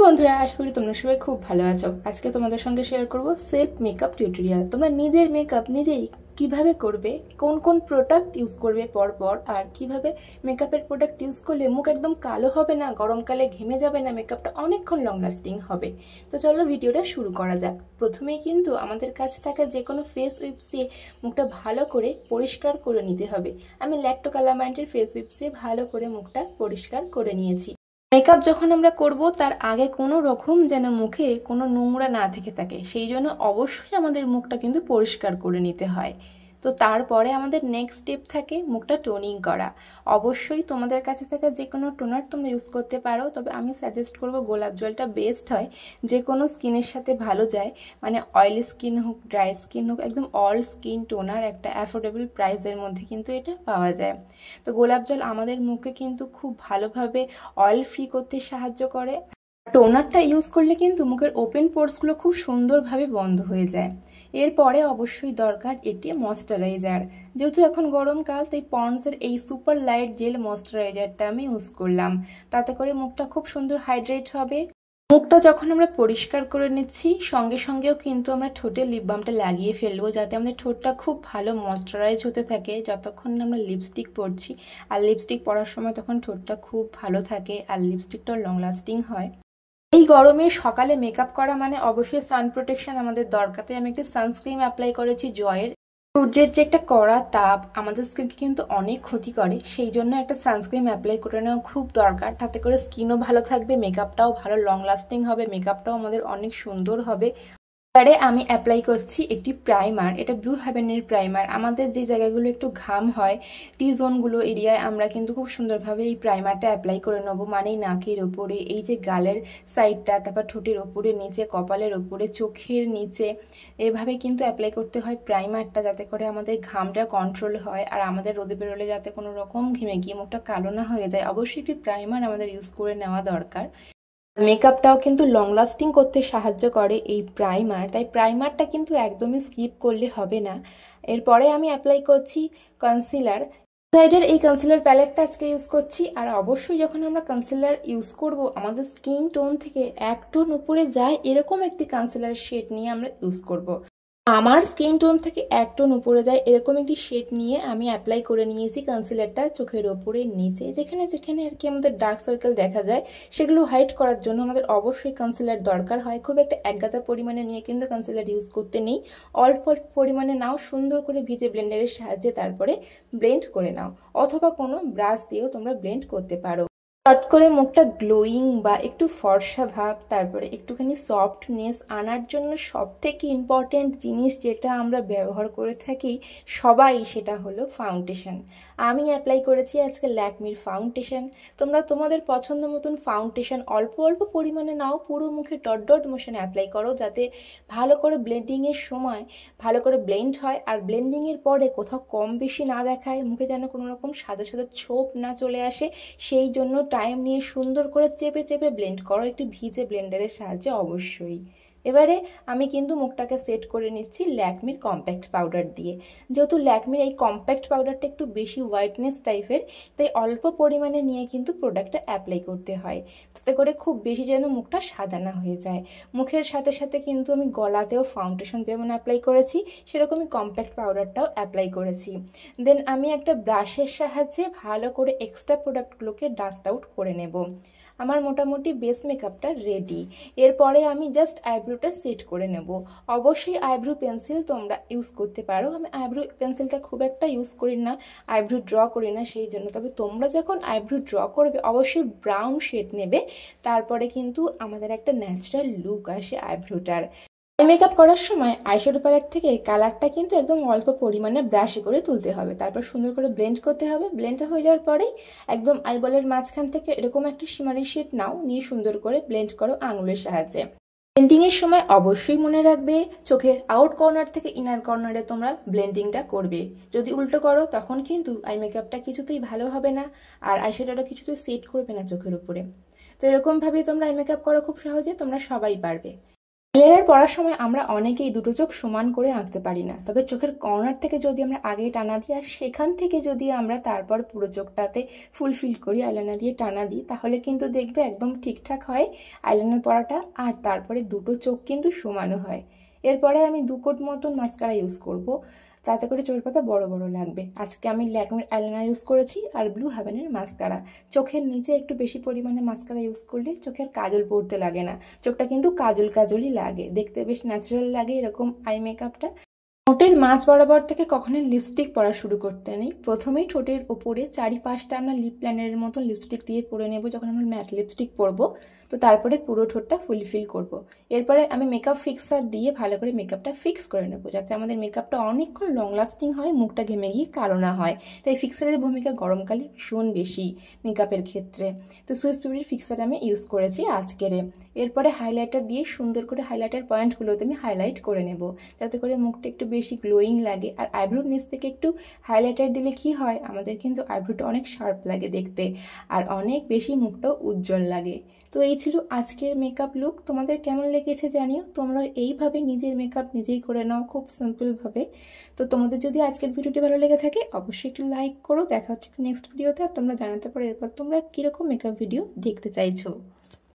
বন্ধুরা, আশা করি তোমরা সবাই খুব ভালো আছো। আজকে তোমাদের সঙ্গে শেয়ার করব সেলফ মেকআপ টিউটোরিয়াল। তোমরা নিজের মেকআপ নিজেই কিভাবে করবে, কোন কোন প্রোডাক্ট ইউজ করবে পরপর, আর কিভাবে মেকআপের প্রোডাক্ট ইউজ করলে মুখ একদম কালো হবে না, গরমকালে ঘেমে যাবে না, মেকআপটা অনেকক্ষণ লং লাস্টিং হবে। তো চলো ভিডিওটা শুরু করা যাক। প্রথমেই কিন্তু আমাদের কাছে থাকা যে কোনো ফেস উইপস দিয়ে মুখটা ভালো করে পরিষ্কার করে নিতে হবে। আমি ল্যাক্টোকালামাইনের ফেস উইপস দিয়ে ভালো করে মুখটা পরিষ্কার করে নিয়েছি। মেকআপ যখন আমরা করব তার আগে কোনো রকম যেন মুখে কোনো নোংরা না থেকে থাকে, সেই জন্য অবশ্যই আমাদের মুখটা কিন্তু পরিষ্কার করে নিতে হয়। তো তারপরে আমাদের নেক্সট স্টেপ থাকে মুখটা টোনিং করা। অবশ্যই তোমাদের কাছে থাকা যে কোনো টোনার তোমরা ইউজ করতে পারো, তবে আমি সাজেস্ট করব গোলাপ জলটা বেস্ট হয়, যে কোনো স্কিনের সাথে ভালো যায়। মানে অয়েলি স্কিন হোক, ড্রাই স্কিন হোক, একদম অল স্কিন টোনার একটা অ্যাফোর্ডেবল প্রাইসের মধ্যে কিন্তু এটা পাওয়া যায়। তো গোলাপ জল আমাদের মুখে কিন্তু খুব ভালোভাবে অয়েল ফ্রি করতে সাহায্য করে। টোনারটা ইউজ করলে কিন্তু মুখের ওপেন পোর্সগুলো খুব সুন্দরভাবে বন্ধ হয়ে যায়। এরপরে অবশ্যই দরকার একটি ময়শ্চারাইজার। যেহেতু এখন গরমকাল, তাই পন্ডসের এই সুপার লাইট জেল ময়শ্চারাইজারটা আমি ইউজ করলাম। তাতে করে মুখটা খুব সুন্দর হাইড্রেট হবে। মুখটা যখন আমরা পরিষ্কার করে নিচ্ছি, সঙ্গে সঙ্গেও কিন্তু আমরা ঠোঁটে লিপ বামটা লাগিয়ে ফেলবো, যাতে আমাদের ঠোঁটটা খুব ভালো ময়শ্চারাইজ হতে থাকে যতক্ষণ আমরা লিপস্টিক পরছি। আর লিপস্টিক পরার সময় তখন ঠোঁটটা খুব ভালো থাকে আর লিপস্টিকটাও লং লাস্টিং হয়। এই গরমে সকালে মেকআপ করা মানে অবশ্যই সান প্রোটেকশন আমাদের দরকার। তাই আমি একটা সানস্ক্রিন অ্যাপ্লাই করেছি জয়ের। সূর্যের যে একটা কড়া তাপ আমাদের স্কিনকে কিন্তু অনেক ক্ষতি করে, সেই জন্য একটা সানস্ক্রিন অ্যাপ্লাই করে নেওয়া খুব দরকার। তাতে করে স্কিনও ভালো থাকবে, মেকআপটাও ভালো লং লাস্টিং হবে, মেকআপটাও আমাদের অনেক সুন্দর হবে। এবারে আমি অ্যাপ্লাই করছি একটি প্রাইমার। এটা ব্লু হেভেনের প্রাইমার। আমাদের যে জায়গাগুলো একটু ঘাম হয়, টি জোনগুলো এরিয়ায় আমরা কিন্তু খুব সুন্দরভাবে এই প্রাইমারটা অ্যাপ্লাই করে নেবো। মানে নাকের ওপরে, এই যে গালের সাইডটা, তারপর ঠোঁটের ওপরে, নিচে কপালের ওপরে, চোখের নিচে, এভাবে কিন্তু অ্যাপ্লাই করতে হয় প্রাইমারটা, যাতে করে আমাদের ঘামটা কন্ট্রোল হয় আর আমাদের রোদে বেরোলে যাতে কোনো রকম ঘেমে গিয়ে মুখটা কালো না হয়ে যায়। অবশ্যই একটি প্রাইমার আমাদের ইউজ করে নেওয়া দরকার। মেকআপটাও কিন্তু লং লাস্টিং করতে সাহায্য করে এই প্রাইমার, তাই প্রাইমারটা কিন্তু একদমই স্কিপ করলে হবে না। এরপরে আমি অ্যাপ্লাই করছি কনসিলার। সাইডের এই কনসিলার প্যালেটটা আজকে ইউজ করছি। আর অবশ্যই যখন আমরা কনসিলার ইউজ করব, আমাদের স্কিন টোন থেকে এক টোন উপরে যায় এরকম একটি কনসিলার শেড নিয়ে আমরা ইউজ করব। আমার স্কিন টোন থেকে এক টোন উপরে যায় এরকম একটি শেড নিয়ে আমি অ্যাপ্লাই করে নিয়েছি কনসিলারটা চোখের ওপরে, নিচে, যেখানে যেখানে আর কি আমাদের ডার্ক সার্কেল দেখা যায় সেগুলো হাইড করার জন্য আমাদের অবশ্যই কনসিলার দরকার হয়। খুব একটা একগাদা পরিমাণে নিয়ে কিন্তু কনসিলার ইউজ করতে নেই, অল্প অল্প পরিমাণে নাও, সুন্দর করে ভিজে ব্লেন্ডারের সাহায্যে তারপরে ব্লেন্ড করে নাও, অথবা কোনো ব্রাশ দিয়েও তোমরা ব্লেন্ড করতে পারো। চট করে মুখটা গ্লোয়িং বা একটু ফর্সা ভাব, তারপরে একটুখানি সফটনেস আনার জন্য সব থেকে ইম্পর্টেন্ট জিনিস যেটা আমরা ব্যবহার করে থাকি সবাই, সেটা হলো ফাউন্ডেশন। আমি অ্যাপ্লাই করেছি আজকে ল্যাকমির ফাউন্ডেশন। তোমরা তোমাদের পছন্দ মতন ফাউন্ডেশন অল্প অল্প পরিমাণে নাও, পুরো মুখে ডট ডট মোশন অ্যাপ্লাই করো, যাতে ভালো করে ব্লেন্ডিংয়ের সময় ভালো করে ব্লেন্ড হয় আর ব্লেন্ডিংয়ের পরে কোথাও কম বেশি না দেখায়, মুখে যেন কোনো রকম সাদা সাদা ছোপ না চলে আসে। সেই জন্য টাইম নিয়ে সুন্দর করে চেপে চেপে ব্লেন্ড করো, একটি ভিজে ব্লেন্ডারের সাহায্যে অবশ্যই। এবারে আমি কিন্তু মুখটাকে সেট করে নিচ্ছি ল্যাকমির কম্প্যাক্ট পাউডার দিয়ে। যেহেতু ল্যাকমির এই কম্প্যাক্ট পাউডারটা একটু বেশি হোয়াইটনেস টাইপের, তাই অল্প পরিমাণে নিয়ে কিন্তু প্রোডাক্টটা অ্যাপ্লাই করতে হয়, তাতে করে খুব বেশি যেন মুখটা সাদা না হয়ে যায়। মুখের সাথে সাথে কিন্তু আমি গলাতেও ফাউন্ডেশন যেমন অ্যাপ্লাই করেছি সেরকমই কম্প্যাক্ট পাউডারটাও অ্যাপ্লাই করেছি। দেন আমি একটা ব্রাশের সাহায্যে ভালো করে এক্সট্রা প্রোডাক্টগুলোকে ডাস্ট আউট করে নেব। আমার মোটামুটি বেস মেকআপটা রেডি। এরপরে আমি জাস্ট আইব্রোটা সেট করে নেব। অবশ্যই আইব্রো পেন্সিল তোমরা ইউজ করতে পারো। আমি আইব্রো পেন্সিলটা খুব একটা ইউজ করি না, আইব্রো ড্র করি না সেই জন্য। তবে তোমরা যখন আইব্রো ড্র করবে অবশ্যই ব্রাউন শেড নেবে, তারপরে কিন্তু আমাদের একটা ন্যাচারাল লুক আসে আইব্রোটার। মেকআপ করার সময় আইশ্যাডো প্যালেট থেকে কালারটা কিন্তু একদম অল্প পরিমাণে ব্রাশে করে তুলতে হবে, তারপর সুন্দর করে ব্লেন্ড করতে হবে। ব্লেন্ডটা হয়ে যাওয়ার পরেই একদম আইবলের মাঝখান থেকে এরকম একটা শিমারি শেড নাও, নিয়ে সুন্দর করে ব্লেন্ড করো আঙুলের সাহায্যে। ব্লেন্ডিংয়ের সময় অবশ্যই মনে রাখবে চোখের আউট কর্নার থেকে ইনার কর্নারে তোমরা ব্লেন্ডিংটা করবে। যদি উল্টো করো তখন কিন্তু আই মেকআপটা কিছুতেই ভালো হবে না আর আইশ্যাডোটা কিছুতেই সেট করবে না চোখের উপরে। তো এরকমভাবেই তোমরা আই মেকআপ করো খুব সহজে, তোমরা সবাই পারবে। আইলাইনার পরার সময় আমরা অনেকেই দুটো চোখ সমান করে আঁকতে পারি না, তবে চোখের কর্নার থেকে যদি আমরা আগে টানা দিই আর সেখান থেকে যদি আমরা তারপর পুরো চোখটাতে ফুলফিল করি, আইলাইনার দিয়ে টানা দিই, তাহলে কিন্তু দেখবে একদম ঠিকঠাক হয় আইলাইনার পরাটা, আর তারপরে দুটো চোখ কিন্তু সমানও হয়। এরপরে আমি 2 কোট মতন মাস্কারা ইউজ করব, তাতে করে চোখের পাতা বড় বড় লাগবে। আজকে আমি ল্যাকমির আইলাইনার ইউজ করেছি আর ব্লু হেভেনের মাস্কারা। চোখের নিচে একটু বেশি পরিমাণে মাস্কারা ইউজ করলে চোখের কাজল পড়তে লাগে না, চোখটা কিন্তু কাজল কাজলই লাগে, দেখতে বেশ ন্যাচারাল লাগে এরকম আই মেকআপটা। ঠোঁটের মাঝ বরাবর থেকে কখনোই লিপস্টিক পরা শুরু করতে নেই। প্রথমেই ঠোঁটের ওপরে চারিপাশটা আমরা লিপ লাইনারের মতো লিপস্টিক দিয়ে পরে নেব। যখন আমরা ম্যাট লিপস্টিক পরবো তো তারপরে পুরো ঠোঁটটা ফুলফিল করব। এরপরে আমি মেকআপ ফিক্সার দিয়ে ভালো করে মেকআপটা ফিক্স করে নেব, যাতে আমাদের মেকআপটা অনেকক্ষণ লং লাস্টিং হয়, মুখটা ঘেমে গিয়ে কালো না হয়। তাই ফিক্সারের ভূমিকা গরমকালে ভীষণ বেশি মেকআপের ক্ষেত্রে। তো সুইস বিউটির ফিক্সার আমি ইউজ করেছি আজকেরে। এরপরে হাইলাইটার দিয়ে সুন্দর করে হাইলাইটার পয়েন্টগুলোতে আমি হাইলাইট করে নেব, যাতে করে মুখটা একটু বেশি গ্লোয়িং লাগে। আর আইব্রোর নিচ থেকে একটু হাইলাইটার দিলে কি হয়, আমাদের কিন্তু আইব্রোটা অনেক শার্প লাগে দেখতে, আর অনেক বেশি মুখটাও উজ্জ্বল লাগে। তো এই ছিল আজকের মেকআপ লুক। তোমাদের কেমন লেগেছে জানিও। তোমরা এইভাবে নিজের মেকআপ নিজেই করে নাও, খুব সিম্পলভাবে। তো তোমাদের যদি আজকের ভিডিওটি ভালো লেগে থাকে অবশ্যই একটু লাইক করো। দেখা হচ্ছে নেক্সট ভিডিওতে। আর তোমরা জানাতে পারো এরপর তোমরা কীরকম মেকআপ ভিডিও দেখতে চাইছো।